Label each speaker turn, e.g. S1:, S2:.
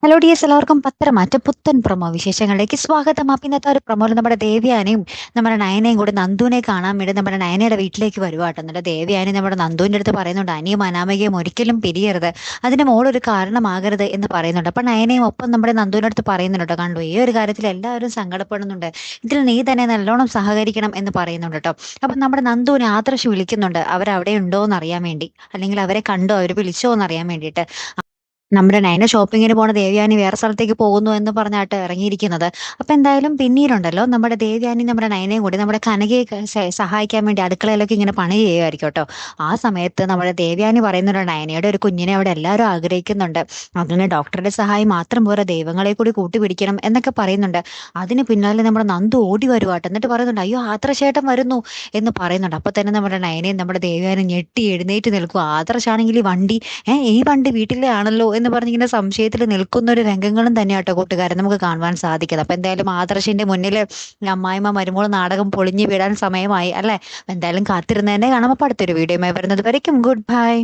S1: Hello dears, എല്ലാവർക്കും പത്രമാറ്റ പുത്തൻ promo വിശേഷങ്ങളിലേക്ക് സ്വാഗതം. അപ്പം ഇന്നത്തെ ഒരു പ്രൊമോയിൽ നമ്മുടെ ദേവ്യാനിയും നമ്മുടെ നയനയും കൂടി നന്ദുവിനെ കാണാൻ വേണ്ടി നമ്മുടെ നയനയുടെ വീട്ടിലേക്ക് വരുവാട്ടോ. എന്നിട്ട് ദേവ്യാനി നമ്മുടെ നന്ദുവിൻ്റെ അടുത്ത് പറയുന്നുണ്ട്, അനിയും അനാമികയും ഒരിക്കലും പിരിയരുത്, അതിന് മോളൊരു കാരണമാകരുത് എന്ന് പറയുന്നുണ്ട്. അപ്പം നയനയും ഒപ്പം നമ്മുടെ നന്ദുവിൻ്റെ അടുത്ത് പറയുന്നുണ്ട് കേട്ടോ, കണ്ടു ഈ ഒരു കാര്യത്തിൽ എല്ലാവരും സങ്കടപ്പെടുന്നുണ്ട്, ഇതിൽ നീ തന്നെ നല്ലോണം സഹകരിക്കണം എന്ന് പറയുന്നുണ്ട് കേട്ടോ. അപ്പം നമ്മുടെ നന്ദുവിനെ ആദർശ് വിളിക്കുന്നുണ്ട്, അവരവിടെ ഉണ്ടോ എന്ന് അറിയാൻ വേണ്ടി, അല്ലെങ്കിൽ അവരെ കണ്ടോ, അവർ വിളിച്ചോ എന്ന് അറിയാൻ വേണ്ടിയിട്ട്. നമ്മുടെ നയന ഷോപ്പിങ്ങിന് പോണ ദേവ്യാനി വേറെ സ്ഥലത്തേക്ക് പോകുന്നു എന്ന് പറഞ്ഞാട്ട് ഇറങ്ങിയിരിക്കുന്നത്. അപ്പൊ എന്തായാലും പിന്നീടുണ്ടല്ലോ നമ്മുടെ ദേവ്യാനി നമ്മുടെ നയനയും കൂടി നമ്മുടെ കനകയെ സഹായിക്കാൻ വേണ്ടി അടുക്കളയിലൊക്കെ ഇങ്ങനെ പണി ചെയ്യുമായിരിക്കും കേട്ടോ. ആ സമയത്ത് നമ്മുടെ ദേവ്യാനി പറയുന്നുണ്ട്, നയനയുടെ ഒരു കുഞ്ഞിനെ അവിടെ എല്ലാവരും ആഗ്രഹിക്കുന്നുണ്ട്, അതിന് ഡോക്ടറുടെ സഹായം മാത്രം പോരാ, ദൈവങ്ങളെ കൂടി കൂട്ടിപ്പിടിക്കണം എന്നൊക്കെ പറയുന്നുണ്ട്. അതിന് പിന്നാലെ നമ്മുടെ നന്ദു ഓടി വരുവാട്ടോ. എന്നിട്ട് പറയുന്നുണ്ട്, അയ്യോ ആദർശേട്ടൻ വരുന്നു എന്ന് പറയുന്നുണ്ട്. അപ്പൊ തന്നെ നമ്മുടെ നയനയും നമ്മുടെ ദേവ്യാനും ഞെട്ടി എഴുന്നേറ്റ് നിൽക്കും. ആദർശാണെങ്കിൽ ഈ വണ്ടി ഈ വണ്ടി വീട്ടിലെ ആണല്ലോ എന്ന് പറഞ്ഞിങ്ങനെ സംശയത്തിൽ നിൽക്കുന്ന ഒരു രംഗങ്ങളും തന്നെയാട്ടോ കൂട്ടുകാരെ നമുക്ക് കാണുവാൻ സാധിക്കുന്നത്. അപ്പൊ എന്തായാലും ആദർശിന്റെ മുന്നിൽ അമ്മായിമ്മ മരുമോൾ നാടകം പൊളിഞ്ഞു വീഴാൻ സമയമായി അല്ലെ. എന്തായാലും കാത്തിരുന്ന് തന്നെ കാണാം. അപ്പൊ അടുത്തൊരു വീഡിയോ വരുന്നത് വരയ്ക്കും ഗുഡ് ബൈ.